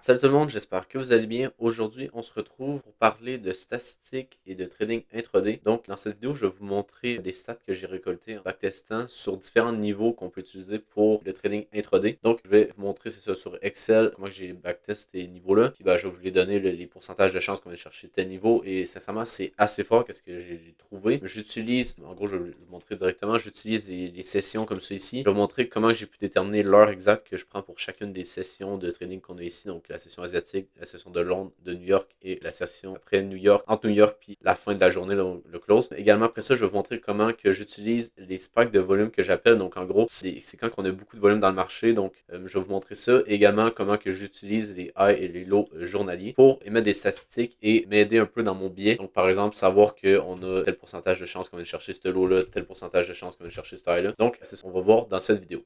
Salut tout le monde, j'espère que vous allez bien. Aujourd'hui, on se retrouve pour parler de statistiques et de trading intraday. Donc, dans cette vidéo, je vais vous montrer des stats que j'ai récoltées en backtestant sur différents niveaux qu'on peut utiliser pour le trading intraday. Donc, je vais vous montrer, c'est ça, sur Excel, comment j'ai backtest ces niveaux-là. Puis, je vais vous les donner les pourcentages de chances qu'on va chercher tel niveau. Et sincèrement, c'est assez fort qu'est-ce que j'ai trouvé. J'utilise, en gros, je vais vous montrer directement, j'utilise des sessions comme ça ici. Je vais vous montrer comment j'ai pu déterminer l'heure exacte que je prends pour chacune des sessions de trading qu'on a ici. Donc, la session asiatique, la session de Londres, de New York et la session après New York, entre New York puis la fin de la journée, le close. Également, après ça, je vais vous montrer comment que j'utilise les spikes de volume que j'appelle. Donc, en gros, c'est quand on a beaucoup de volume dans le marché. Donc, je vais vous montrer ça. Également, comment que j'utilise les highs et les lows journaliers pour émettre des statistiques et m'aider un peu dans mon biais. Donc, par exemple, savoir qu'on a tel pourcentage de chance qu'on va chercher ce lot-là, tel pourcentage de chance qu'on va chercher ce high-là. Donc, c'est ce qu'on va voir dans cette vidéo.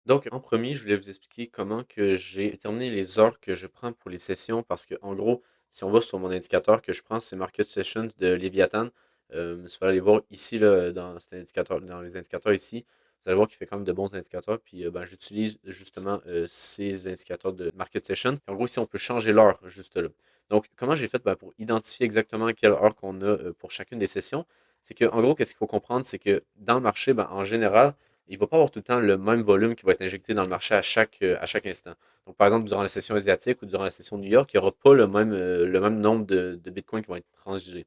Donc, en premier, je voulais vous expliquer comment que j'ai déterminé les heures que je prends pour les sessions parce que, en gros, si on va sur mon indicateur que je prends, c'est Market Sessions de Leviathan. Si vous allez voir ici, là, dans cet indicateur, dans les indicateurs ici, vous allez voir qu'il fait quand même de bons indicateurs. Puis, j'utilise justement ces indicateurs de Market Session. En gros, ici, on peut changer l'heure juste là. Donc, comment j'ai fait pour identifier exactement quelle heure qu'on a pour chacune des sessions? C'est que, en gros, qu'est-ce qu'il faut comprendre? C'est que dans le marché, en général, il ne va pas avoir tout le temps le même volume qui va être injecté dans le marché à chaque instant. Donc, par exemple, durant la session asiatique ou durant la session New York, il n'y aura pas le même nombre de bitcoins qui vont être transigés.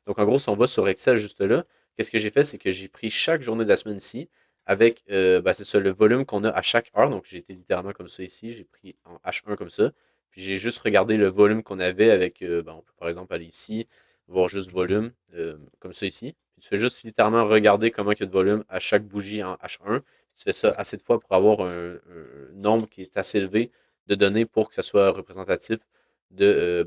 Donc, en gros, si on va sur Excel juste là, qu'est-ce que j'ai fait, c'est que j'ai pris chaque journée de la semaine ici avec, c'est ça, le volume qu'on a à chaque heure. Donc, j'ai été littéralement comme ça ici. J'ai pris en H1 comme ça. Puis, j'ai juste regardé le volume qu'on avait avec, on peut par exemple aller ici, voir juste volume, comme ça ici. Puis tu fais juste littéralement regarder comment il y a de volume à chaque bougie en H1. Tu fais ça assez de fois pour avoir un nombre qui est assez élevé de données pour que ça soit représentatif de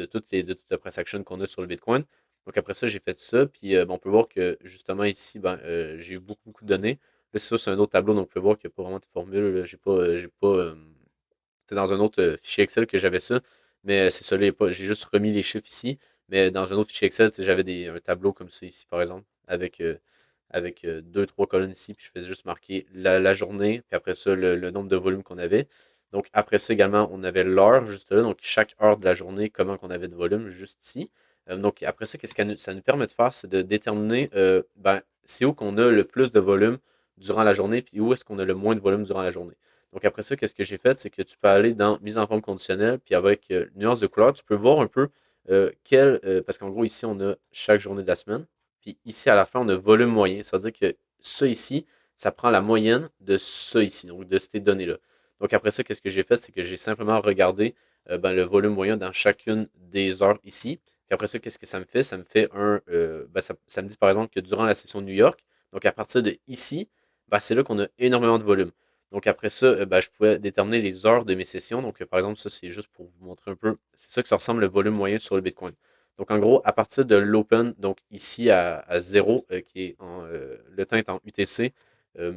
toutes les price action qu'on a sur le Bitcoin. Donc après ça, j'ai fait ça. Puis on peut voir que justement ici, j'ai eu beaucoup de données. Là, ça, c'est un autre tableau, donc on peut voir qu'il n'y a pas vraiment de formule. C'était dans un autre fichier Excel que j'avais ça. Mais c'est ça, là, j'ai juste remis les chiffres ici. Mais dans un autre fichier Excel, j'avais un tableau comme ça ici, par exemple, avec deux, trois colonnes ici, puis je faisais juste marquer la journée, puis après ça, le nombre de volumes qu'on avait. Donc après ça également, on avait l'heure juste là, donc chaque heure de la journée, comment qu'on avait de volume juste ici. Donc après ça, qu'est-ce que ça nous permet de faire, c'est de déterminer c'est où qu'on a le plus de volume durant la journée, puis où est-ce qu'on a le moins de volume durant la journée. Donc après ça, qu'est-ce que j'ai fait, c'est que tu peux aller dans mise en forme conditionnelle, puis avec nuance de couleur, tu peux voir un peu parce qu'en gros ici, on a chaque journée de la semaine. Puis ici, à la fin, on a volume moyen. Ça veut dire que ça ici, ça prend la moyenne de ça ici, donc de ces données-là. Donc après ça, qu'est-ce que j'ai fait? C'est que j'ai simplement regardé le volume moyen dans chacune des heures ici. Puis après ça, qu'est-ce que ça me fait? Ça me fait ça me dit par exemple que durant la session de New York, donc à partir de ici, c'est là qu'on a énormément de volume. Donc après ça, je pouvais déterminer les heures de mes sessions. Donc par exemple, ça c'est juste pour vous montrer un peu, c'est ça que ça ressemble le volume moyen sur le Bitcoin. Donc, en gros, à partir de l'open, donc ici à 0, qui est le temps est en UTC,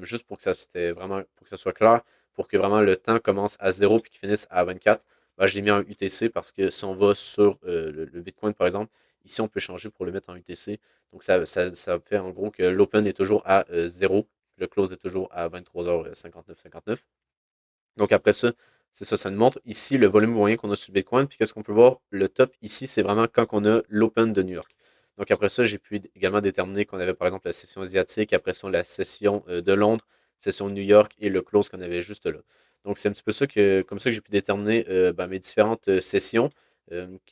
juste pour que pour que ça soit clair, pour que vraiment le temps commence à 0 puis qu'il finisse à 24, je l'ai mis en UTC parce que si on va sur le Bitcoin, par exemple, ici, on peut changer pour le mettre en UTC. Donc, ça fait en gros que l'open est toujours à 0, le close est toujours à 23h59. Donc après ça, c'est ça, ça nous montre ici le volume moyen qu'on a sur le Bitcoin. Puis qu'est-ce qu'on peut voir? Le top ici, c'est vraiment quand on a l'Open de New York. Donc après ça, j'ai pu également déterminer qu'on avait par exemple la session asiatique, après ça la session de Londres, session de New York et le close qu'on avait juste là. Donc c'est un petit peu ça comme ça que j'ai pu déterminer mes différentes sessions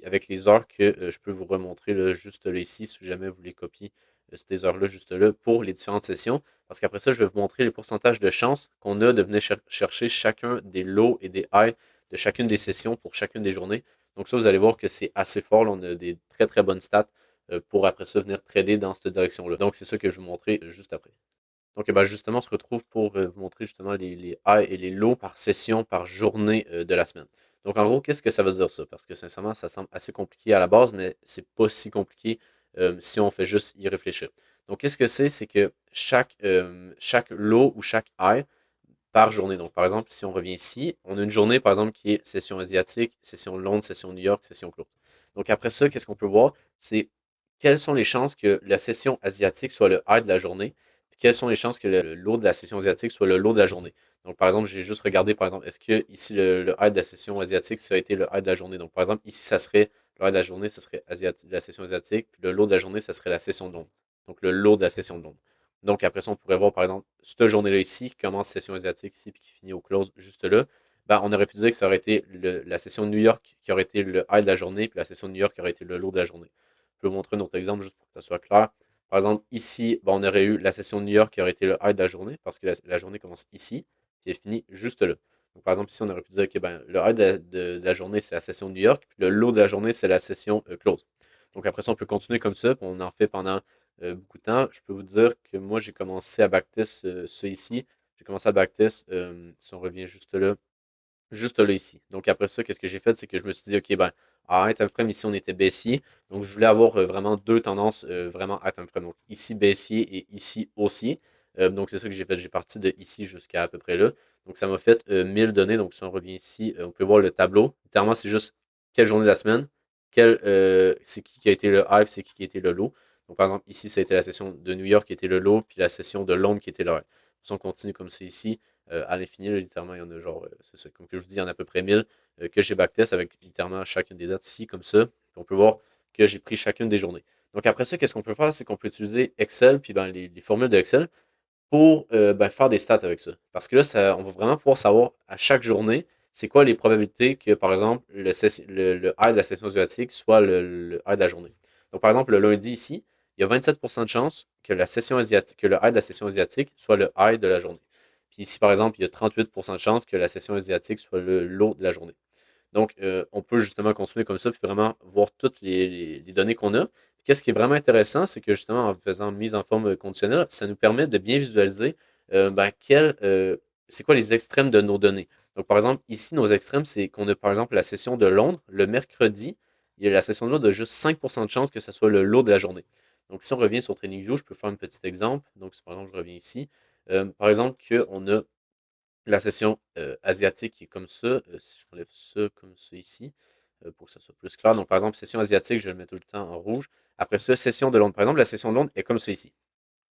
avec les heures que je peux vous remontrer là, juste là ici, si jamais vous les copiez, ces heures-là juste là pour les différentes sessions. Parce qu'après ça, je vais vous montrer les pourcentages de chances qu'on a de venir chercher chacun des lows et des highs de chacune des sessions pour chacune des journées. Donc ça, vous allez voir que c'est assez fort. Là, on a des très bonnes stats pour après ça venir trader dans cette direction-là. Donc c'est ça que je vais vous montrer juste après. Donc justement, on se retrouve pour vous montrer justement les highs et les lows par session, par journée de la semaine. Donc en gros, qu'est-ce que ça veut dire ça? Parce que sincèrement, ça semble assez compliqué à la base, mais c'est pas si compliqué si on fait juste y réfléchir. Donc qu'est-ce que c'est? C'est que chaque low ou chaque high par journée. Donc par exemple, si on revient ici, on a une journée par exemple qui est session asiatique, session Londres, session New York, session close. Donc après ça, qu'est-ce qu'on peut voir? C'est quelles sont les chances que la session asiatique soit le high de la journée, quelles sont les chances que le lot de la session asiatique soit le lot de la journée. Donc, par exemple, j'ai juste regardé, par exemple, est-ce que ici le high de la session asiatique, ça a été le high de la journée. Donc, par exemple, ici, ça serait le high de la journée, ça serait la session asiatique, puis le lot de la journée, ça serait la session de Londres. Donc, le lot de la session de Londres. Donc, après ça, on pourrait voir, par exemple, cette journée-là ici, qui commence session asiatique ici, puis qui finit au close juste là. Ben, on aurait pu dire que ça aurait été la session de New York qui aurait été le high de la journée, puis la session de New York qui aurait été le low de la journée. Je peux vous montrer un autre exemple juste pour que ça soit clair. Par exemple, ici, ben, on aurait eu la session de New York qui aurait été le high de la journée, parce que la journée commence ici, puis elle finit juste là. Donc, par exemple, ici, on aurait pu dire, OK, ben, le high de la journée, c'est la session de New York, puis le low de la journée, c'est la session close. Donc, après ça, on peut continuer comme ça, puis on en fait pendant beaucoup de temps. Je peux vous dire que moi, j'ai commencé à backtest ça ici. J'ai commencé à backtest, si on revient juste là ici. Donc après ça, qu'est-ce que j'ai fait, c'est que je me suis dit, OK, ben, à time frame, ici, on était baissier. Donc je voulais avoir vraiment deux tendances vraiment à time frame. Donc ici baissier et ici haussier. Donc c'est ça que j'ai fait. J'ai parti de ici jusqu'à à peu près là. Donc ça m'a fait 1000 données. Donc si on revient ici, on peut voir le tableau. Littéralement, c'est juste quelle journée de la semaine, c'est qui a été le high, c'est qui a été le low. Donc par exemple, ici, ça a été la session de New York qui était le low, puis la session de Londres qui était le high. Si on continue comme ça ici, à l'infini, littéralement, il y en a genre, c'est ça, comme que je vous dis, il y en a à peu près 1000 que j'ai backtest avec littéralement chacune des dates ici, comme ça. Puis on peut voir que j'ai pris chacune des journées. Donc après ça, qu'est-ce qu'on peut faire? C'est qu'on peut utiliser Excel, puis ben, les formules de Excel pour ben, faire des stats avec ça. Parce que là, on va vraiment pouvoir savoir à chaque journée, c'est quoi les probabilités que, par exemple, le high de la session asiatique soit le high de la journée. Donc, par exemple, le lundi ici, il y a 27% de chances que la session asiatique, que le high de la session asiatique soit le high de la journée. Puis ici, par exemple, il y a 38% de chances que la session asiatique soit le low de la journée. Donc, on peut justement continuer comme ça, puis vraiment voir toutes les données qu'on a. Qu'est-ce qui est vraiment intéressant, c'est que justement, en faisant mise en forme conditionnelle, ça nous permet de bien visualiser ben, c'est quoi les extrêmes de nos données. Donc, par exemple, ici, nos extrêmes, c'est qu'on a par exemple la session de Londres, le mercredi, il y a la session de Londres de juste 5% de chance que ce soit le lot de la journée. Donc, si on revient sur TradingView, je peux faire un petit exemple. Donc, si par exemple, je reviens ici, par exemple, qu'on a la session asiatique qui est comme ça. Si je enlève ça comme ça ici, pour que ça soit plus clair. Donc, par exemple, session asiatique, je le mets tout le temps en rouge. Après ça, session de Londres. Par exemple, la session de Londres est comme ça ici.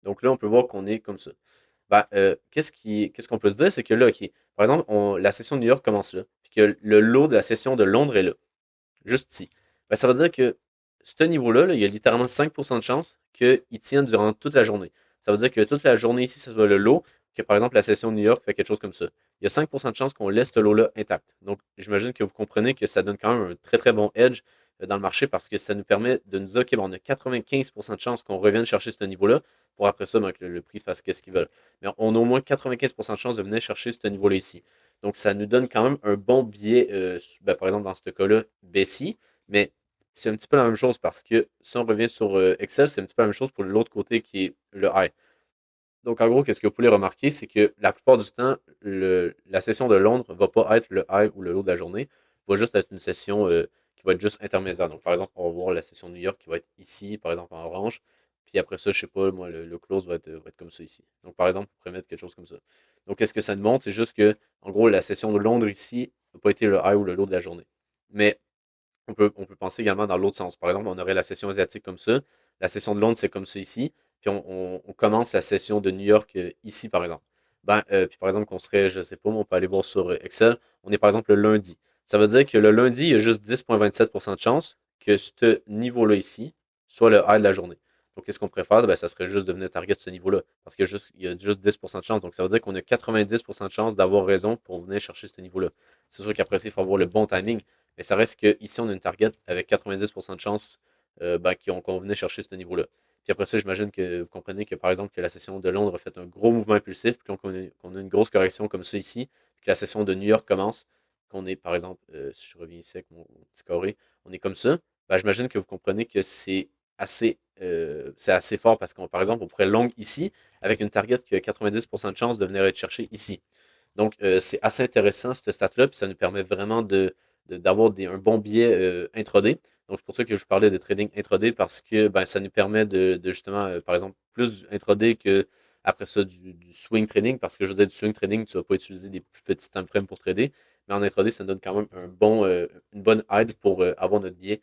Donc là, on peut voir qu'on est comme ça. Ben, qu'est-ce qu'on peut se dire, c'est que là, OK, par exemple, la session de New York commence là, puis que le lot de la session de Londres est là, juste ici. Ben, ça veut dire que ce niveau-là, là, il y a littéralement 5% de chance qu'il tienne durant toute la journée. Ça veut dire que toute la journée ici, ça soit le lot, que par exemple la session de New York fait quelque chose comme ça. Il y a 5% de chance qu'on laisse ce lot-là intact. Donc, j'imagine que vous comprenez que ça donne quand même un très très bon edge dans le marché parce que ça nous permet de nous dire, OK, ben, on a 95% de chance qu'on revienne chercher ce niveau-là pour après ça, ben, que le prix fasse ce qu'il veut. Mais on a au moins 95% de chance de venir chercher ce niveau-là ici. Donc, ça nous donne quand même un bon biais, ben, par exemple dans ce cas-là, baissier, mais c'est un petit peu la même chose parce que si on revient sur Excel, c'est un petit peu la même chose pour l'autre côté qui est le high. Donc, en gros, qu'est-ce que vous pouvez remarquer, c'est que la plupart du temps, la session de Londres ne va pas être le high ou le low de la journée, va juste être une session qui va être juste intermédiaire. Donc, par exemple, on va voir la session de New York qui va être ici, par exemple, en orange. Puis après ça, je sais pas, moi, le close va être comme ça ici. Donc, par exemple, on pourrait mettre quelque chose comme ça. Donc, qu'est-ce que ça nous montre? C'est juste que, en gros, la session de Londres ici n'a pas été le high ou le low de la journée. Mais on peut penser également dans l'autre sens. Par exemple, on aurait la session asiatique comme ça. La session de Londres, c'est comme ça ici. Puis on commence la session de New York ici, par exemple. Ben, puis par exemple, qu'on serait, je sais pas, on peut aller voir sur Excel. On est par exemple le lundi. Ça veut dire que le lundi, il y a juste 10,27% de chance que ce niveau-là ici soit le high de la journée. Donc, qu'est-ce qu'on préfère? Ben, ça serait juste de venir target ce niveau-là. Parce qu'il y a juste 10% de chance. Donc, ça veut dire qu'on a 90% de chance d'avoir raison pour venir chercher ce niveau-là. C'est sûr qu'après ça, il faut avoir le bon timing. Mais ça reste qu'ici, on a une target avec 90% de chance ben, qu'on venait chercher ce niveau-là. Puis après ça, j'imagine que vous comprenez que par exemple que la session de Londres a fait un gros mouvement impulsif, puis qu'on a une grosse correction comme ça ici, puis que la session de New York commence, qu'on est par exemple, si je reviens ici avec mon petit carré, on est comme ça, ben, j'imagine que vous comprenez que c'est assez fort parce qu'on par exemple on pourrait long ici avec une target qui a 90% de chance de venir être chercher ici. Donc, c'est assez intéressant, cette stat-là, puis ça nous permet vraiment d'avoir un bon biais intraday. Donc, c'est pour ça que je vous parlais de trading intraday, parce que ben, ça nous permet de justement, par exemple, plus intraday que après ça du swing trading, parce que je veux dire, du swing trading, tu ne vas pas utiliser des plus petits time frames pour trader, mais en intraday, ça nous donne quand même une bonne aide pour avoir notre biais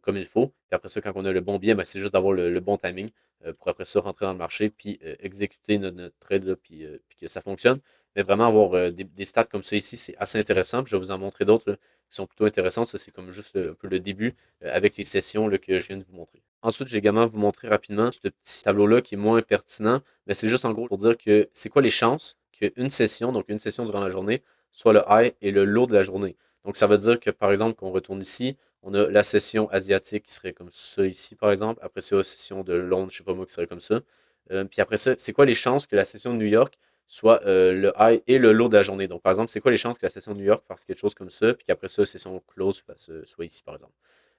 comme il faut. Puis après ça, quand on a le bon biais, ben, c'est juste d'avoir le bon timing pour après ça rentrer dans le marché, puis exécuter notre trade, là, puis que ça fonctionne. Mais vraiment avoir des stats comme ça ici, c'est assez intéressant. Puis je vais vous en montrer d'autres là, qui sont plutôt intéressantes. Ça, c'est comme juste un peu le début avec les sessions là, que je viens de vous montrer. Ensuite, je vais également vous montrer rapidement ce petit tableau-là qui est moins pertinent, mais c'est juste en gros pour dire que c'est quoi les chances qu'une session, donc une session durant la journée, soit le high et le low de la journée. Donc ça veut dire que par exemple, qu'on retourne ici, on a la session asiatique qui serait comme ça ici, par exemple. Après ça, la session de Londres, je sais pas moi, qui serait comme ça. Puis après ça, c'est quoi les chances que la session de New York soit le high et le low de la journée? Donc par exemple, c'est quoi les chances que la session de New York fasse quelque chose comme ça, puis qu'après ça, la session close soit ici, par exemple.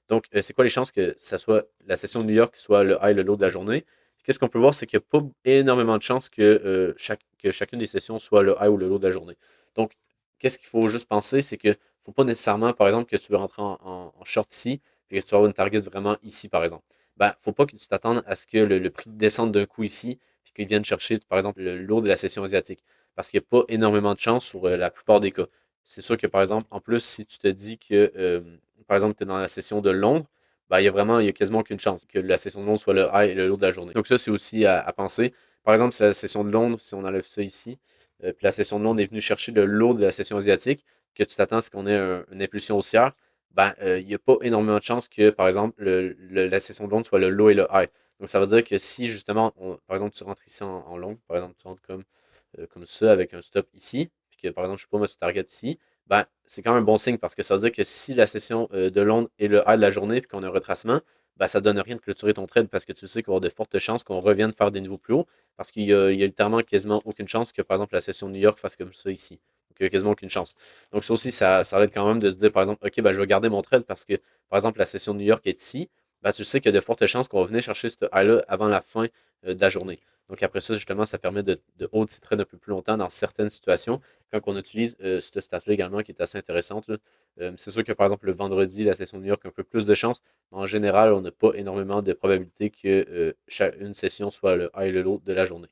Donc, c'est quoi les chances que ça soit la session de New York soit le high, le low de la journée? Qu'est-ce qu'on peut voir, c'est qu'il n'y a pas énormément de chances que chacune des sessions soit le high ou le low de la journée. Donc, qu'est-ce qu'il faut juste penser, c'est que faut pas nécessairement, par exemple, que tu veux rentrer en short ici, puis que tu vas avoir une target vraiment ici, par exemple. Ben, faut pas que tu t'attendes à ce que le prix descende d'un coup ici, puis qu'il vienne chercher, par exemple, le low de la session asiatique. Parce qu'il n'y a pas énormément de chances sur la plupart des cas. C'est sûr que, par exemple, en plus, si tu te dis que par exemple, tu es dans la session de Londres, ben, il y a quasiment aucune chance que la session de Londres soit le high et le low de la journée. Donc ça, c'est aussi à penser. Par exemple, si la session de Londres, si on enlève ça ici, puis la session de Londres est venue chercher le low de la session asiatique, que tu t'attends à ce qu'on ait une impulsion haussière, ben, il n'y a pas énormément de chances que, par exemple, la session de Londres soit le low et le high. Donc ça veut dire que si justement, par exemple, tu rentres ici en long, par exemple, tu rentres comme ça avec un stop ici, puis que par exemple, je sais pas, moi, tu target ici, ben, c'est quand même un bon signe parce que ça veut dire que si la session de Londres est le high de la journée puis qu'on a un retracement, ben, ça ne donne rien de clôturer ton trade parce que tu sais qu'il va y avoir de fortes chances qu'on revienne faire des niveaux plus hauts parce qu'il y a littéralement quasiment aucune chance que, par exemple, la session de New York fasse comme ça ici. Donc, il n'y a quasiment aucune chance. Donc, ça aussi, ça aide quand même de se dire, par exemple, OK, ben, je vais garder mon trade parce que, par exemple, la session de New York est ici. Ben, tu sais qu'il y a de fortes chances qu'on va venir chercher ce high-là avant la fin de la journée. Donc, après ça, justement, ça permet de hold ses trades un peu plus longtemps dans certaines situations quand on utilise cette stat-là également qui est assez intéressante. C'est sûr que par exemple le vendredi, la session de New York a un peu plus de chance, mais en général, on n'a pas énormément de probabilité que une session soit le high et le low de la journée.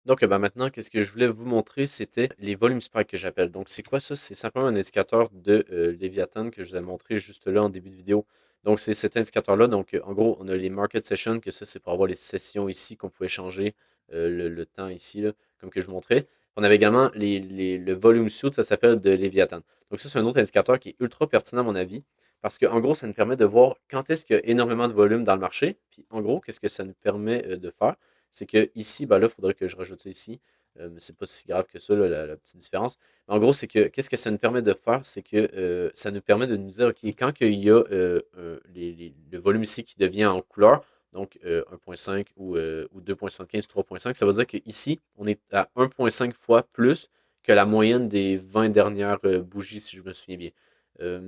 Donc ben, maintenant, qu'est-ce que je voulais vous montrer, c'était les volumes spikes que j'appelle. Donc c'est quoi ça? C'est simplement un indicateur de Leviathan que je vous ai montré juste là en début de vidéo. Donc c'est cet indicateur-là. Donc en gros, on a les market sessions, que ça c'est pour avoir les sessions ici qu'on pouvait changer le temps ici, là, comme que je vous montrais. On avait également le volume suit, ça s'appelle de Leviathan. Donc ça c'est un autre indicateur qui est ultra pertinent à mon avis. Parce qu'en gros, ça nous permet de voir quand est-ce qu'il y a énormément de volume dans le marché. Puis en gros, qu'est-ce que ça nous permet de faire? C'est que ici, ben là, il faudrait que je rajoute ça ici. Mais c'est pas si grave que ça, là, la petite différence. Mais en gros, c'est que qu'est-ce que ça nous permet de faire? C'est que ça nous permet de nous dire, OK, quand il y a le volume ici qui devient en couleur, donc 1.5 ou 2.75 ou 3.5, ça veut dire qu'ici, on est à 1.5 fois plus que la moyenne des 20 dernières bougies, si je me souviens bien.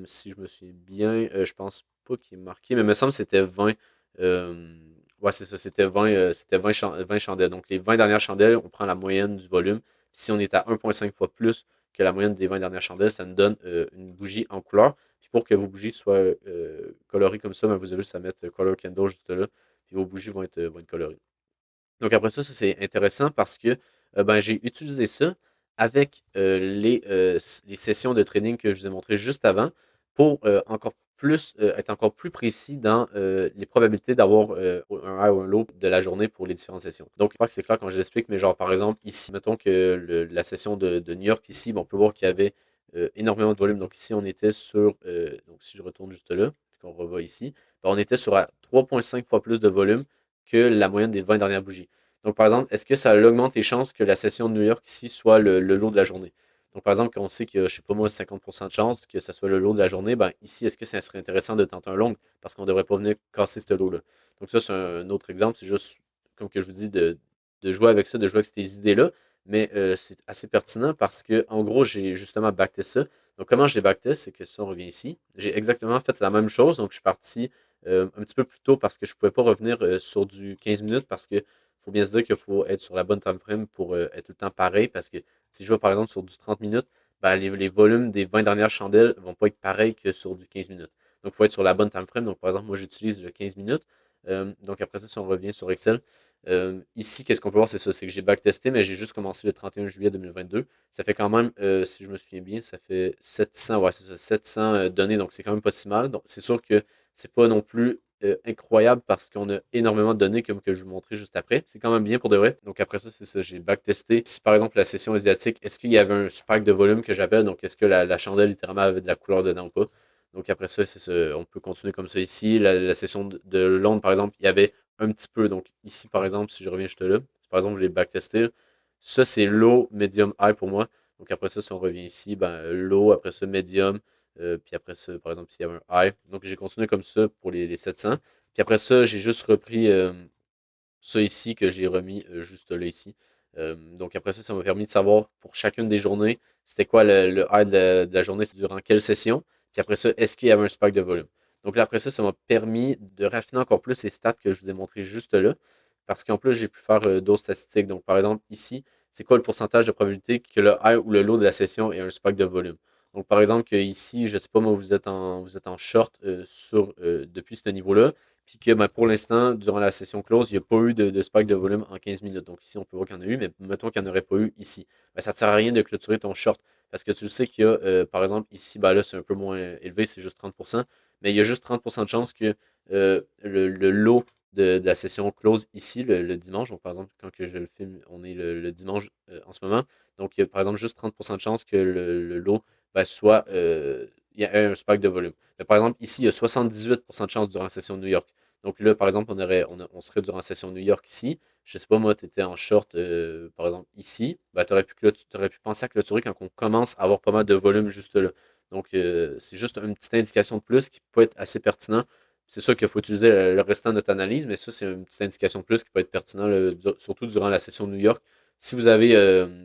Si je me souviens bien, je pense pas qu'il est marqué, mais il me semble que c'était 20. euh, Ouais, c'est ça, c'était 20 chandelles. Donc, les 20 dernières chandelles, on prend la moyenne du volume. Si on est à 1,5 fois plus que la moyenne des 20 dernières chandelles, ça nous donne une bougie en couleur. Puis pour que vos bougies soient colorées comme ça, ben, vous avez juste à mettre Color Candle juste là. Puis vos bougies vont être colorées. Donc après ça, c'est intéressant parce que ben, j'ai utilisé ça avec les sessions de trading que je vous ai montrées juste avant pour être encore plus précis dans les probabilités d'avoir un high ou un low de la journée pour les différentes sessions. Donc, je crois que c'est clair quand je l'explique, mais genre par exemple, ici, mettons que la session de New York ici, bon, on peut voir qu'il y avait énormément de volume. Donc ici, on était sur, donc si je retourne juste là, puis qu'on revoit ici, ben, on était sur 3,5 fois plus de volume que la moyenne des 20 dernières bougies. Donc, par exemple, est-ce que ça augmente les chances que la session de New York ici soit le lot de la journée? Donc, par exemple, quand on sait qu'il y a, je sais pas moi, 50% de chances que ça soit le lot de la journée, ben ici, est-ce que ça serait intéressant de tenter un long parce qu'on ne devrait pas venir casser ce lot-là? Donc, ça, c'est un autre exemple. C'est juste, comme que je vous dis, de jouer avec ça, de jouer avec ces idées-là. Mais c'est assez pertinent parce que, en gros, j'ai justement backtest ça. Donc, comment je l'ai backtest? C'est que ça, on revient ici. J'ai exactement fait la même chose. Donc, je suis parti un petit peu plus tôt parce que je ne pouvais pas revenir sur du 15 minutes parce que faut bien se dire qu'il faut être sur la bonne time frame pour être tout le temps pareil parce que si je vais par exemple sur du 30 minutes, ben, les volumes des 20 dernières chandelles vont pas être pareils que sur du 15 minutes. Donc, il faut être sur la bonne time frame. Donc, par exemple, moi, j'utilise le 15 minutes. Donc, après ça, si on revient sur Excel, ici, qu'est-ce qu'on peut voir, c'est ça, c'est que j'ai backtesté, mais j'ai juste commencé le 31 juillet 2022. Ça fait quand même, si je me souviens bien, ça fait 700, ouais, c'est ça, 700 données, donc c'est quand même pas si mal. Donc, c'est sûr que c'est pas non plus incroyable parce qu'on a énormément de données comme que je vous montrais juste après. C'est quand même bien pour de vrai. Donc après ça, c'est ça, j'ai backtesté. Si par exemple la session asiatique, est-ce qu'il y avait un spike de volume que j'appelle, donc est-ce que la chandelle littéralement avait de la couleur dedans ou pas? Donc après ça, c'est ça, on peut continuer comme ça ici. La session de Londres, par exemple, il y avait un petit peu. Donc ici, par exemple, si je reviens juste là, par exemple, je l'ai backtesté. Ça, c'est low, medium, high pour moi. Donc après ça, si on revient ici, ben, low, après ça, medium, puis après ça, par exemple, s'il y avait un high. Donc j'ai continué comme ça pour les 700. Puis après ça, j'ai juste repris ça ici que j'ai remis juste là ici. Donc après ça, ça m'a permis de savoir pour chacune des journées, c'était quoi le high de la journée, c'est durant quelle session. Puis après ça, est-ce qu'il y avait un spike de volume. Donc là, après ça, ça m'a permis de raffiner encore plus ces stats que je vous ai montré juste là. Parce qu'en plus, j'ai pu faire d'autres statistiques. Donc par exemple, ici, c'est quoi le pourcentage de probabilité que le high ou le low de la session ait un spike de volume. Donc par exemple, que ici, je ne sais pas moi, vous êtes en short depuis ce niveau-là puis que ben, pour l'instant, durant la session close, il n'y a pas eu de spike de volume en 15 minutes. Donc ici, on peut voir qu'il y en a eu, mais mettons qu'il n'y en aurait pas eu ici. Ben, ça ne sert à rien de clôturer ton short. Parce que tu sais qu'il y a, par exemple, ici, ben là, c'est un peu moins élevé, c'est juste 30%, mais il y a juste 30% de chance que le lot de la session close ici, le dimanche, donc par exemple, quand que je le filme, on est le dimanche en ce moment, donc il y a par exemple juste 30% de chance que le lot ben, soit, il y a un spike de volume. Mais par exemple, ici, il y a 78% de chance durant la session de New York. Donc là, par exemple, on serait durant la session New York ici. Je sais pas, moi, tu étais en short, par exemple, ici. Ben, tu aurais pu penser à clôturer quand on commence à avoir pas mal de volume juste là. Donc, c'est juste une petite indication de plus qui peut être assez pertinent. C'est sûr qu'il faut utiliser le restant de notre analyse, mais ça, c'est une petite indication de plus qui peut être pertinent, surtout durant la session New York. Si vous avez,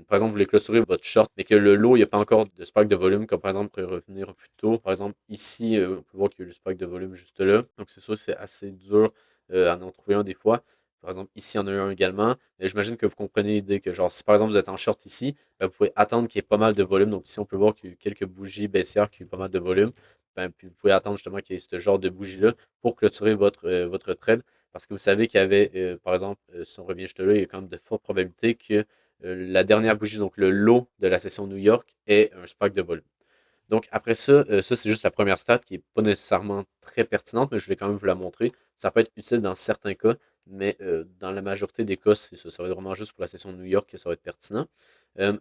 par exemple, vous voulez clôturer votre short, mais que le lot, il n'y a pas encore de spike de volume, comme par exemple, pour revenir plus tôt. Par exemple, ici, on peut voir qu'il y a eu le spike de volume juste là. Donc, c'est sûr, c'est assez dur à en trouver un des fois. Par exemple, ici, il y en a eu un également. Mais j'imagine que vous comprenez l'idée que, genre, si par exemple vous êtes en short ici, ben, vous pouvez attendre qu'il y ait pas mal de volume. Donc, ici, on peut voir qu'il y a eu quelques bougies baissières qui ont eu pas mal de volume. Ben, puis, vous pouvez attendre justement qu'il y ait ce genre de bougie-là pour clôturer votre trade. Parce que vous savez qu'il y avait, par exemple, si on revient juste là, il y a quand même de fortes probabilités que la dernière bougie, donc le lot de la session New York, ait un spike de volume. Donc après ça, ça c'est juste la première stat qui n'est pas nécessairement très pertinente, mais je vais quand même vous la montrer. Ça peut être utile dans certains cas, mais dans la majorité des cas, c'est ça. Ça va être vraiment juste pour la session de New York que ça va être pertinent.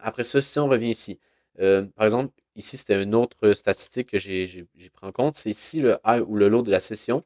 Après ça, si on revient ici, par exemple, ici c'était une autre statistique que j'ai pris en compte, c'est si le high ou le low de la session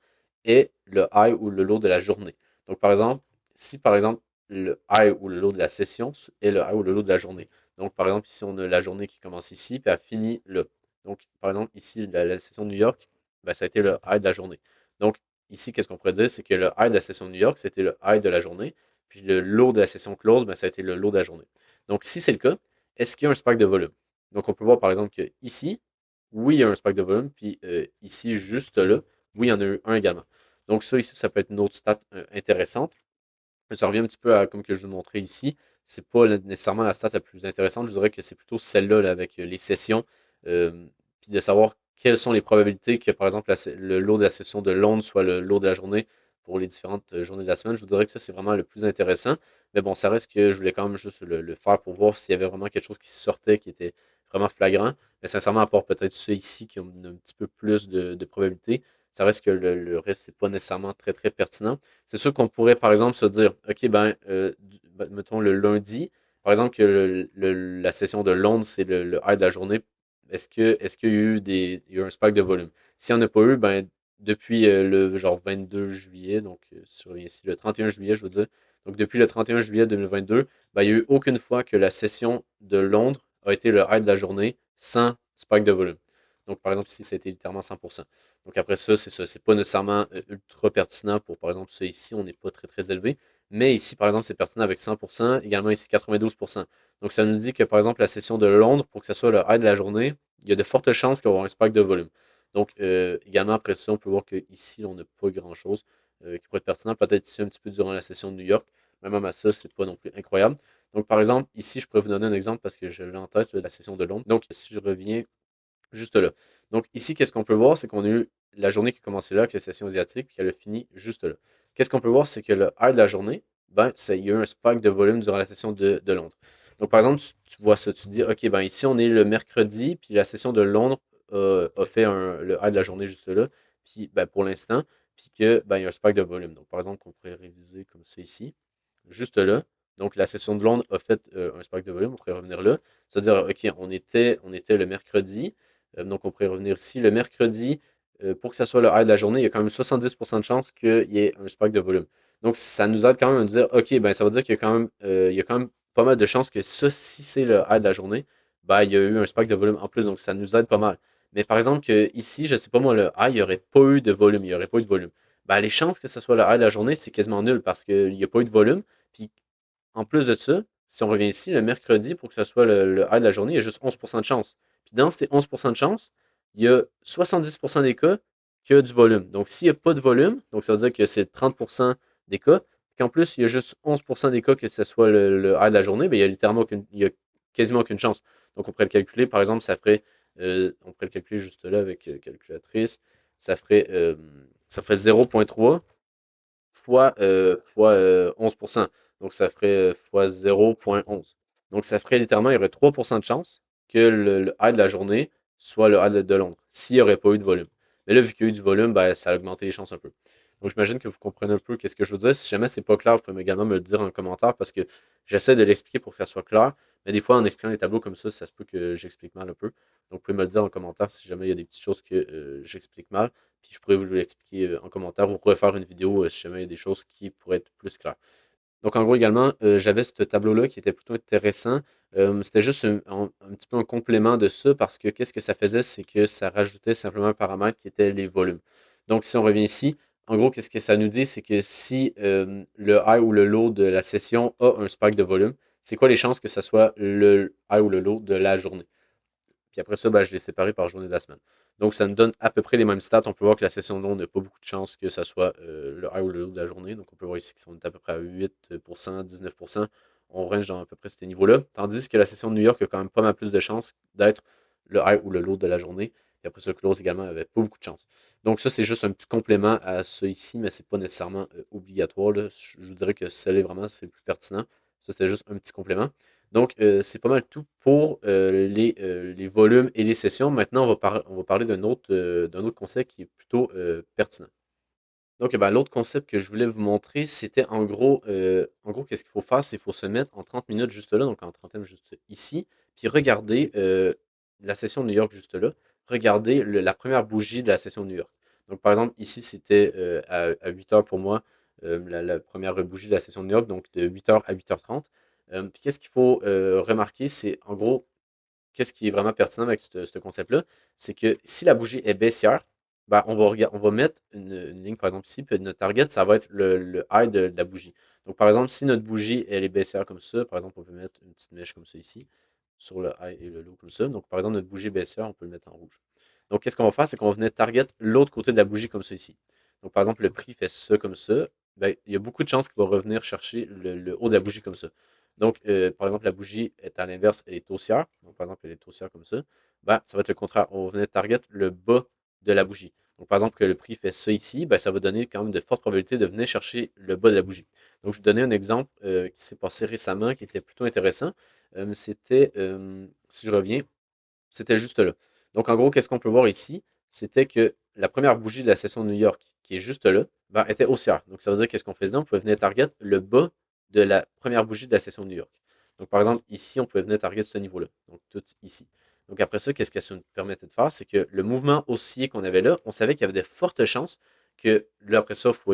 est le high ou le low de la journée. Donc par exemple, si par exemple le high ou le low de la session est le high ou le low de la journée. Donc par exemple, ici on a la journée qui commence ici, puis elle finit là. Donc, par exemple, ici, la session de New York, ben, ça a été le high de la journée. Donc, ici, qu'est-ce qu'on pourrait dire? C'est que le high de la session de New York, c'était le high de la journée. Puis le low de la session close, ben, ça a été le low de la journée. Donc, si c'est le cas, est-ce qu'il y a un spike de volume? Donc, on peut voir, par exemple, que ici, oui, il y a un spike de volume. Puis ici, juste là, oui, il y en a eu un également. Donc, ça, ici, ça peut être une autre stat intéressante. Ça revient un petit peu à comme que je vous montrais ici. C'est pas nécessairement la stat la plus intéressante. Je dirais que c'est plutôt celle-là là, avec les sessions. Puis de savoir quelles sont les probabilités que, par exemple, le lot de la session de Londres soit le lot de la journée pour les différentes journées de la semaine. Je vous dirais que ça, c'est vraiment le plus intéressant. Mais bon, ça reste que je voulais quand même juste le faire pour voir s'il y avait vraiment quelque chose qui sortait, qui était vraiment flagrant. Mais sincèrement, à part peut-être ceux ici qui ont un petit peu plus de probabilité, ça reste que le reste, c'est pas nécessairement très, très pertinent. C'est sûr qu'on pourrait, par exemple, se dire, OK, mettons le lundi, par exemple, que la session de Londres, c'est le high de la journée. Est-ce qu'il y a eu il y a eu un spike de volume? S'il n'y en a pas eu, ben, depuis le genre 22 juillet, donc sur ici le 31 juillet, je veux dire, donc depuis le 31 juillet 2022, ben, il n'y a eu aucune fois que la session de Londres a été le high de la journée sans spike de volume. Donc, par exemple, ici, ça a été littéralement 100%. Donc après ça, c'est ça. C'est pas nécessairement ultra pertinent pour, par exemple, ça ici, on n'est pas très très élevé. Mais ici, par exemple, c'est pertinent avec 100%, également ici 92%. Donc ça nous dit que, par exemple, la session de Londres, pour que ce soit le high de la journée, il y a de fortes chances qu'il va y avoir un spike de volume. Donc également, après ça, on peut voir qu'ici, on n'a pas grand-chose qui pourrait être pertinent. Peut-être ici un petit peu durant la session de New York. Mais même à ça, c'est pas non plus incroyable. Donc par exemple, ici, je pourrais vous donner un exemple parce que je l'ai en tête, la session de Londres. Donc si je reviens juste là. Donc ici, qu'est-ce qu'on peut voir? C'est qu'on a eu la journée qui a commencé là avec la session asiatique, puis qu'elle a fini juste là. Qu'est-ce qu'on peut voir? C'est que le high de la journée, ben, il y a eu un spike de volume durant la session de Londres. Donc par exemple, tu vois ça, tu te dis, OK, ben ici, on est le mercredi, puis la session de Londres a fait le high de la journée juste là. puis ben, pour l'instant, puis que ben, il y a un spike de volume. Donc, par exemple, qu'on pourrait réviser comme ça ici, juste là. Donc, la session de Londres a fait un spike de volume, on pourrait revenir là. C'est-à-dire, OK, on était le mercredi, donc on pourrait revenir ici. Le mercredi, pour que ça soit le high de la journée, il y a quand même 70% de chances qu'il y ait un spike de volume. Donc, ça nous aide quand même à nous dire, OK, ben, ça veut dire qu'il y a quand même pas mal de chances que ça, si c'est le high de la journée, ben, il y a eu un spike de volume en plus, donc ça nous aide pas mal. Mais par exemple, que ici, je sais pas moi, le high, il n'y aurait pas eu de volume, il n'y aurait pas eu de volume. Ben, les chances que ce soit le high de la journée, c'est quasiment nul parce qu'il n'y a pas eu de volume. Puis en plus de ça, si on revient ici, le mercredi, pour que ce soit le high de la journée, il y a juste 11% de chance. Puis dans ces 11% de chance, il y a 70% des cas qu'il y a du volume. Donc s'il n'y a pas de volume, donc ça veut dire que c'est 30% des cas, qu'en plus il y a juste 11% des cas que ce soit le high de la journée, bien, il y a littéralement il y a quasiment aucune chance. Donc on pourrait le calculer, par exemple, on pourrait le calculer juste là avec calculatrice, ça ferait 0,3 fois 11%. Donc, ça ferait fois 0,11. Donc, ça ferait littéralement, il y aurait 3% de chance que le high de la journée soit le high de Londres, s'il n'y aurait pas eu de volume. Mais là, vu qu'il y a eu du volume, ben, ça a augmenté les chances un peu. Donc, j'imagine que vous comprenez un peu qu'est-ce que je veux dire. Si jamais c'est pas clair, vous pouvez également me le dire en commentaire parce que j'essaie de l'expliquer pour que ça soit clair. Mais des fois, en expliquant les tableaux comme ça se peut que j'explique mal un peu. Donc, vous pouvez me le dire en commentaire si jamais il y a des petites choses que j'explique mal. Puis je pourrais vous l'expliquer en commentaire ou refaire une vidéo si jamais il y a des choses qui pourraient être plus claires. Donc en gros également, j'avais ce tableau-là qui était plutôt intéressant. C'était juste un petit peu un complément de ça parce que qu'est-ce que ça faisait, c'est que ça rajoutait simplement un paramètre qui était les volumes. Donc si on revient ici, en gros, qu'est-ce que ça nous dit, c'est que si le high ou le low de la session a un spike de volume, c'est quoi les chances que ça soit le high ou le low de la journée? Puis après ça, ben, je l'ai séparé par journée de la semaine. Donc, ça nous donne à peu près les mêmes stats. On peut voir que la session de long n'a pas beaucoup de chances que ça soit le high ou le low de la journée. Donc, on peut voir ici qu'on est à peu près à 8%, 19%. On range dans à peu près ces niveaux-là. Tandis que la session de New York a quand même pas mal plus de chances d'être le high ou le low de la journée. Et après ça, le close également avait pas beaucoup de chance. Donc, ça, c'est juste un petit complément à ça ici, mais c'est pas nécessairement obligatoire, là. Je vous dirais que celle-là, vraiment, c'est le plus pertinent. Ça, c'était juste un petit complément. Donc, c'est pas mal tout pour les volumes et les sessions. Maintenant, on va parler d'un autre concept qui est plutôt pertinent. Donc, ben, l'autre concept que je voulais vous montrer, c'était en gros, qu'est-ce qu'il faut faire? C'est qu'il faut se mettre en 30 minutes juste là, donc en trentaine juste ici, puis regarder la session de New York juste là. Regardez la première bougie de la session de New York. Donc, par exemple, ici, c'était à 8 heures pour moi, la première bougie de la session de New York, donc de 8 heures à 8h30. Puis, qu'est-ce qu'il faut remarquer? C'est en gros, qu'est-ce qui est vraiment pertinent avec ce concept-là, c'est que si la bougie est baissière, ben, on va mettre une ligne, par exemple ici, puis notre target, ça va être le high de la bougie. Donc, par exemple, si notre bougie, elle est baissière comme ça, par exemple, on peut mettre une petite mèche comme ça ici, sur le high et le low comme ça. Donc, par exemple, notre bougie est baissière, on peut le mettre en rouge. Donc, qu'est-ce qu'on va faire? C'est qu'on va venir target l'autre côté de la bougie comme ça ici. Donc, par exemple, le prix fait ça comme ça. Ben, il y a beaucoup de chances qu'il va revenir chercher le haut de la bougie comme ça. Donc, par exemple, la bougie est à l'inverse, elle est haussière. Donc, par exemple, elle est haussière comme ça. Ben, ça va être le contraire. On va venir target le bas de la bougie. Donc, par exemple, que le prix fait ça ici, ben, ça va donner quand même de fortes probabilités de venir chercher le bas de la bougie. Donc, je vais vous donner un exemple qui s'est passé récemment, qui était plutôt intéressant. Si je reviens, c'était juste là. Donc, en gros, qu'est-ce qu'on peut voir ici? C'était que la première bougie de la session de New York, qui est juste là, ben, était haussière. Donc, ça veut dire qu'est-ce qu'on faisait? On pouvait venir target le bas de la première bougie de la session de New York. Donc, par exemple, ici, on pouvait venir target ce niveau-là. Donc, tout ici. Donc, après ça, qu'est-ce que ça nous permettait de faire? C'est que le mouvement haussier qu'on avait là, on savait qu'il y avait de fortes chances que là, après ça, faut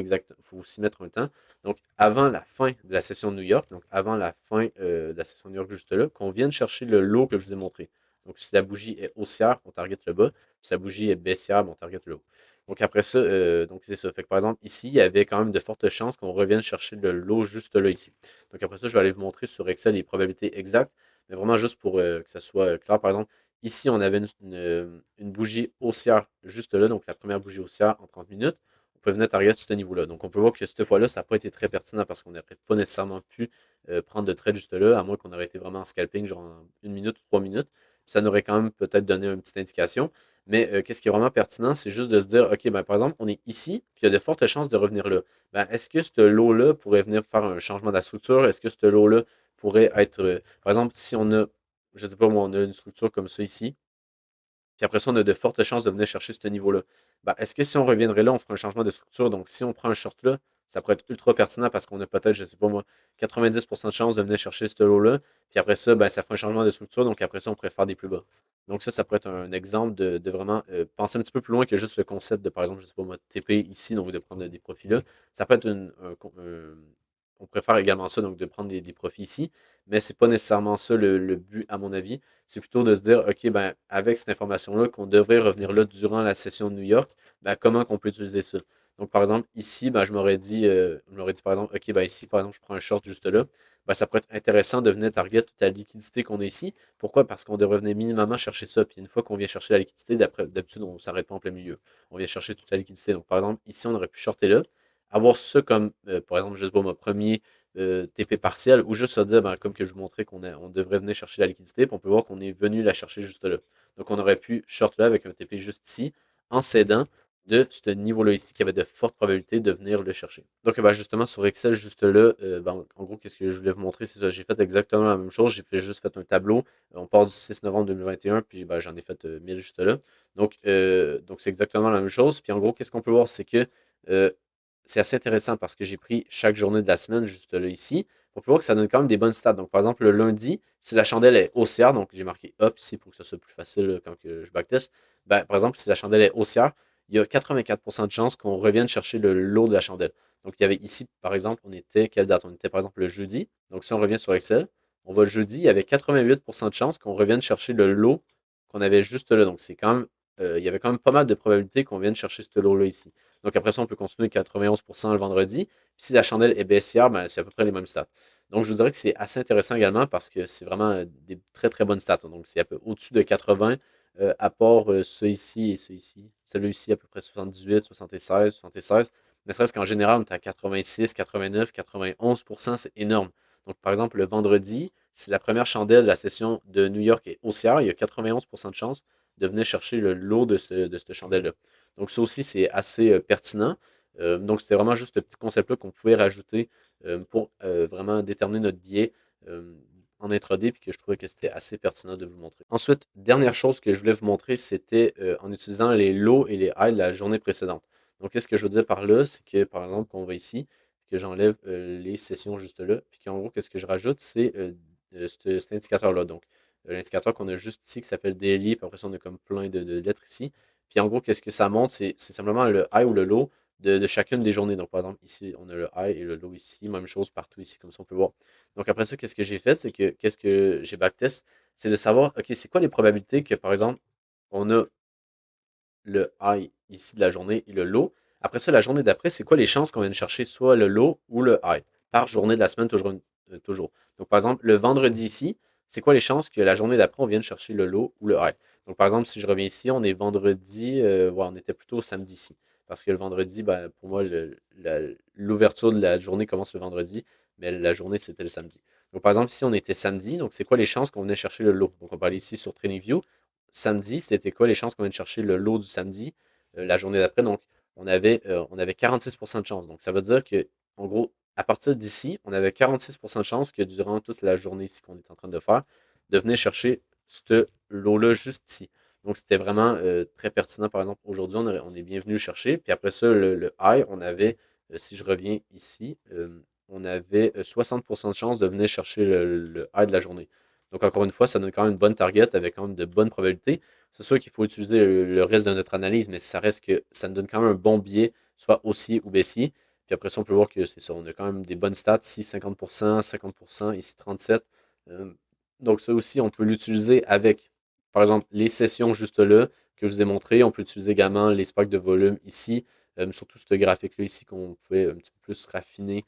aussi mettre un temps. Donc, avant la fin de la session de New York, donc avant la fin de la session de New York juste là, qu'on vienne chercher le lot que je vous ai montré. Donc, si la bougie est haussière, on target le bas. Si la bougie est baissière, on target le haut. Donc, après ça, donc c'est ça. Fait que, par exemple, ici, il y avait quand même de fortes chances qu'on revienne chercher le lot juste là, ici. Donc, après ça, je vais aller vous montrer sur Excel les probabilités exactes, mais vraiment juste pour que ça soit clair. Par exemple, ici, on avait une bougie haussière juste là, donc la première bougie haussière en 30 minutes. On peut venir target ce niveau-là. Donc, on peut voir que cette fois-là, ça n'a pas été très pertinent parce qu'on n'aurait pas nécessairement pu prendre de trade juste là, à moins qu'on aurait été vraiment en scalping, genre en 1 minute ou 3 minutes. Ça nous aurait quand même peut-être donné une petite indication. Mais qu'est-ce qui est vraiment pertinent, c'est juste de se dire, OK, ben, par exemple, on est ici, puis il y a de fortes chances de revenir là. Ben, est-ce que ce lot-là pourrait venir faire un changement de la structure? Est-ce que ce lot-là pourrait être, par exemple, si on a, je sais pas moi, on a une structure comme ça ici, puis après ça, on a de fortes chances de venir chercher ce niveau-là. Ben, est-ce que si on reviendrait là, on ferait un changement de structure? Donc, si on prend un short là, ça pourrait être ultra pertinent parce qu'on a peut-être, je sais pas moi, 90% de chances de venir chercher ce lot-là. Puis après ça, ben, ça ferait un changement de structure. Donc après ça, on pourrait faire des plus bas. Donc ça pourrait être un exemple de vraiment penser un petit peu plus loin que juste le concept de, par exemple, je sais pas moi, TP ici, donc de prendre des profits là. Ça peut être on préfère également ça, donc de prendre des profits ici, mais c'est pas nécessairement ça le but, à mon avis. C'est plutôt de se dire, OK, ben, avec cette information-là, qu'on devrait revenir là durant la session de New York, ben, comment qu'on peut utiliser ça? Donc, par exemple, ici, ben, je m'aurais dit, par exemple, OK, ben, ici, par exemple, je prends un short juste là. Ben, ça pourrait être intéressant de venir target toute la liquidité qu'on a ici. Pourquoi? Parce qu'on devrait venir minimum chercher ça. Puis une fois qu'on vient chercher la liquidité, d'habitude, on ne s'arrête pas en plein milieu. On vient chercher toute la liquidité. Donc, par exemple, ici, on aurait pu shorter là, avoir ça comme, par exemple, juste pour mon premier TP partiel, ou juste se dire, ben, comme que je vous montrais, on devrait venir chercher la liquidité, puis on peut voir qu'on est venu la chercher juste là. Donc, on aurait pu short là avec un TP juste ici, en cédant de ce niveau-là ici qui avait de fortes probabilités de venir le chercher. Donc, ben, justement, sur Excel, juste là, ben, en gros, qu'est-ce que je voulais vous montrer, c'est ça. J'ai fait exactement la même chose. Juste fait un tableau. On part du 6 novembre 2021, puis ben, j'en ai fait 1000 juste là. Donc c'est exactement la même chose. Puis en gros, qu'est-ce qu'on peut voir, c'est que euh, c'est assez intéressant parce que j'ai pris chaque journée de la semaine, juste là ici. On peut voir que ça donne quand même des bonnes stats. Donc, par exemple, le lundi, si la chandelle est haussière, donc j'ai marqué up ici pour que ça soit plus facile quand que je backtest. Ben, par exemple, si la chandelle est haussière, il y a 84% de chances qu'on revienne chercher le lot de la chandelle. Donc, il y avait ici, par exemple, quelle date? On était, par exemple, le jeudi. Donc, si on revient sur Excel, on va le jeudi, il y avait 88% de chances qu'on revienne chercher le lot qu'on avait juste là. Donc, il y avait quand même pas mal de probabilités qu'on vienne chercher ce lot-là ici. Donc, après ça, on peut continuer 91% le vendredi. Puis, si la chandelle est baissière, ben, c'est à peu près les mêmes stats. Donc, je vous dirais que c'est assez intéressant également parce que c'est vraiment des très, très bonnes stats. Donc, c'est un peu au-dessus de 80 à part ce ici et ce ici. Celui ici à peu près 78, 76, 76. Ne serait-ce qu'en général, on est à 86, 89, 91%, c'est énorme. Donc, par exemple, le vendredi, si la première chandelle de la session de New York est haussière, il y a 91% de chance de venir chercher le lot de cette chandelle-là. Donc, ça aussi, c'est assez pertinent. Donc, c'était vraiment juste ce petit concept-là qu'on pouvait rajouter pour vraiment déterminer notre biais en intraday, puis que je trouvais que c'était assez pertinent de vous montrer. Ensuite, dernière chose que je voulais vous montrer, c'était en utilisant les lows et les highs de la journée précédente. Donc, qu'est-ce que je veux dire par là? C'est que, par exemple, quand on va ici, que j'enlève les sessions juste là, puis qu'en gros, qu'est-ce que je rajoute? C'est cet indicateur-là. Donc, l'indicateur qu'on a juste ici qui s'appelle daily, puis après ça, on a comme plein de lettres ici. Puis en gros, qu'est-ce que ça montre? C'est simplement le high ou le low de chacune des journées. Donc, par exemple, ici, on a le high et le low ici. Même chose partout ici, comme ça, on peut voir. Donc, après ça, qu'est-ce que j'ai fait? C'est que, qu'est-ce que j'ai backtest? C'est de savoir, OK, c'est quoi les probabilités que, par exemple, on a le high ici de la journée et le low. Après ça, la journée d'après, c'est quoi les chances qu'on vienne chercher soit le low ou le high par journée de la semaine, toujours. Toujours. Donc, par exemple, le vendredi ici, c'est quoi les chances que la journée d'après, on vienne chercher le low ou le high? Donc, par exemple, si je reviens ici, on est vendredi, ouais, on était plutôt samedi ici. Parce que le vendredi, ben, pour moi, l'ouverture de la journée commence le vendredi, mais la journée, c'était le samedi. Donc, par exemple, ici, on était samedi, donc c'est quoi les chances qu'on venait chercher le low? Donc, on va aller ici sur TradingView. Samedi, c'était quoi les chances qu'on vienne chercher le lot du samedi la journée d'après? Donc, on avait 46% de chance. Donc, ça veut dire que, en gros, à partir d'ici, on avait 46% de chance que durant toute la journée ici qu'on est en train de faire, de venir chercher ce lot-là juste ici. Donc, c'était vraiment très pertinent. Par exemple, aujourd'hui, on est bien venu le chercher. Puis après ça, le high, on avait, si je reviens ici, on avait 60% de chance de venir chercher le high de la journée. Donc, encore une fois, ça donne quand même une bonne target avec quand même de bonnes probabilités. C'est sûr qu'il faut utiliser le reste de notre analyse, mais ça reste que ça nous donne quand même un bon biais, soit haussier ou baissier. Puis après ça, on peut voir que c'est ça. On a quand même des bonnes stats ici, 50%, 50%, ici 37%. Donc, ça aussi, on peut l'utiliser avec, par exemple, les sessions juste là que je vous ai montré. On peut utiliser également les spikes de volume ici, surtout ce graphique-là ici qu'on pouvait un petit peu plus raffiner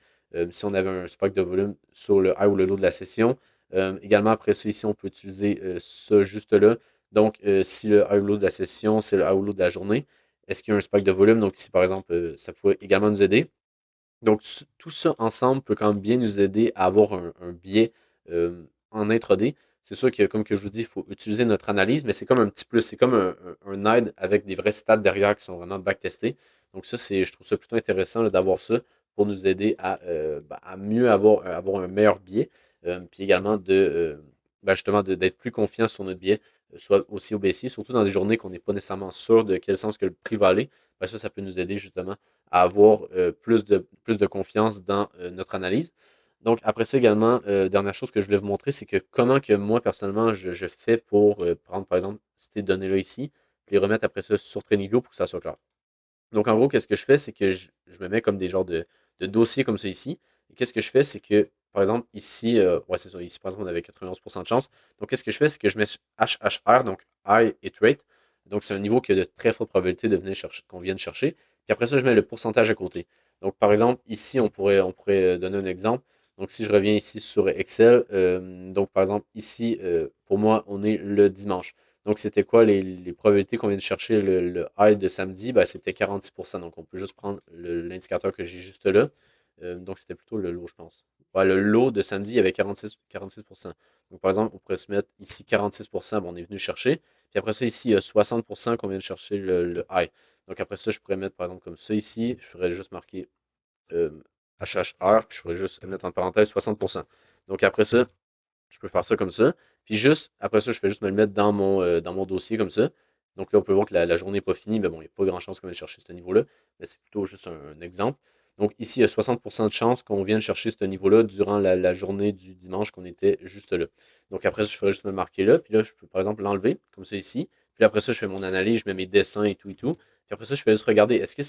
si on avait un spike de volume sur le high ou le low de la session. Également, après ça, ici, on peut utiliser ça juste là. Donc, si le high low de la session, c'est le high low de la journée, est-ce qu'il y a un spike de volume? Donc, ici, par exemple, ça pourrait également nous aider. Donc, tout ça ensemble peut quand même bien nous aider à avoir un biais en intraday. C'est sûr que, comme que je vous dis, il faut utiliser notre analyse, mais c'est comme un petit plus, c'est comme un aide avec des vrais stats derrière qui sont vraiment backtestés. Donc ça, je trouve ça plutôt intéressant d'avoir ça pour nous aider à mieux avoir un meilleur biais, puis également justement d'être plus confiant sur notre biais soit aussi haut baissier, surtout dans des journées qu'on n'est pas nécessairement sûr de quel sens que le prix va aller. Ben ça peut nous aider justement à avoir plus de confiance dans notre analyse. Donc après ça également, dernière chose que je voulais vous montrer, c'est que comment que moi personnellement je fais pour prendre par exemple ces données-là ici, puis les remettre après ça sur TradingView pour que ça soit clair. Donc, en gros, qu'est-ce que je fais, c'est que je me mets comme des genres de dossiers comme ça ici. Et qu'est-ce que je fais, c'est que, par exemple, ici, ouais, c'est ça, ici, par exemple, on avait 91% de chance. Donc, qu'est-ce que je fais, c'est que je mets HHR, donc High Hit Rate. Donc, c'est un niveau qui a de très forte probabilité de venir chercher, qu'on vienne chercher. Puis après ça, je mets le pourcentage à côté. Donc, par exemple, ici, on pourrait donner un exemple. Donc, si je reviens ici sur Excel, donc, par exemple, ici, pour moi, on est le dimanche. Donc, c'était quoi les probabilités qu'on vient de chercher le high de samedi? Ben, c'était 46%. Donc, on peut juste prendre l'indicateur que j'ai juste là. Donc, c'était plutôt le low, je pense. Ouais, le low de samedi, il y avait 46%. Donc, par exemple, on pourrait se mettre ici 46%, bon, on est venu chercher. Puis après ça, ici, il y a 60% qu'on vient de chercher le high. Donc, après ça, je pourrais mettre, par exemple, comme ça ici. Je ferais juste marquer euh, HHR, puis je ferais juste mettre en parenthèse 60%. Donc, après ça, je peux faire ça comme ça. Puis juste, après ça, je fais juste me le mettre dans mon dossier comme ça. Donc là, on peut voir que la journée n'est pas finie, mais bon, il n'y a pas grand chance qu'on vienne chercher ce niveau-là. Mais c'est plutôt juste un exemple. Donc ici, il y a 60% de chance qu'on vienne chercher ce niveau-là durant la journée du dimanche qu'on était juste là. Donc après ça, je ferai juste me marquer là. Puis là, je peux par exemple l'enlever, comme ça ici. Puis après ça, je fais mon analyse, je mets mes dessins et tout et tout. Puis après ça, je fais juste regarder, est-ce que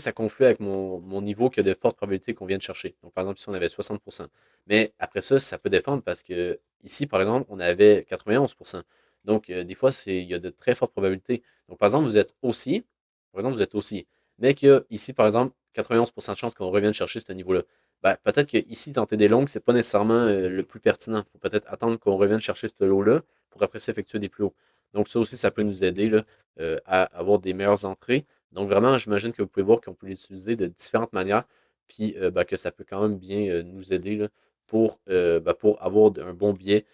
ça conflue avec mon niveau qui a de fortes probabilités qu'on vienne chercher. Donc par exemple, ici, on avait 60%. Mais après ça, ça peut défendre parce que ici, par exemple, on avait 91%. Donc, des fois, il y a de très fortes probabilités. Donc, par exemple, vous êtes haussier. Par exemple, vous êtes haussier. Mais qu'il y a ici, par exemple, 91% de chances qu'on revienne chercher ce niveau-là. Ben, peut-être que ici, tenter des longues, c'est pas nécessairement le plus pertinent. Il faut peut-être attendre qu'on revienne chercher ce lot-là pour après s'effectuer des plus hauts. Donc, ça aussi, ça peut nous aider là, à avoir des meilleures entrées. Donc, vraiment, j'imagine que vous pouvez voir qu'on peut l'utiliser de différentes manières, puis ben, que ça peut quand même bien nous aider là, pour avoir un bon biais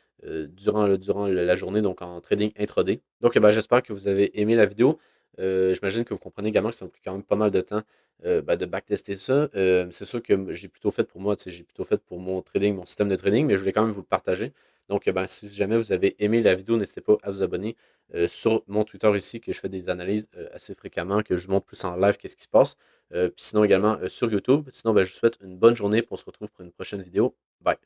durant la journée, donc en trading intraday. Donc, j'espère que vous avez aimé la vidéo. J'imagine que vous comprenez également que ça m'a pris quand même pas mal de temps de backtester ça. C'est sûr que j'ai plutôt fait pour moi, j'ai plutôt fait pour mon trading, mon système de trading, mais je voulais quand même vous le partager. Donc, si jamais vous avez aimé la vidéo, n'hésitez pas à vous abonner sur mon Twitter ici, que je fais des analyses assez fréquemment, que je vous montre plus en live qu'est-ce qui se passe. Puis sinon également sur YouTube. Sinon, je vous souhaite une bonne journée, pour on se retrouve pour une prochaine vidéo. Bye.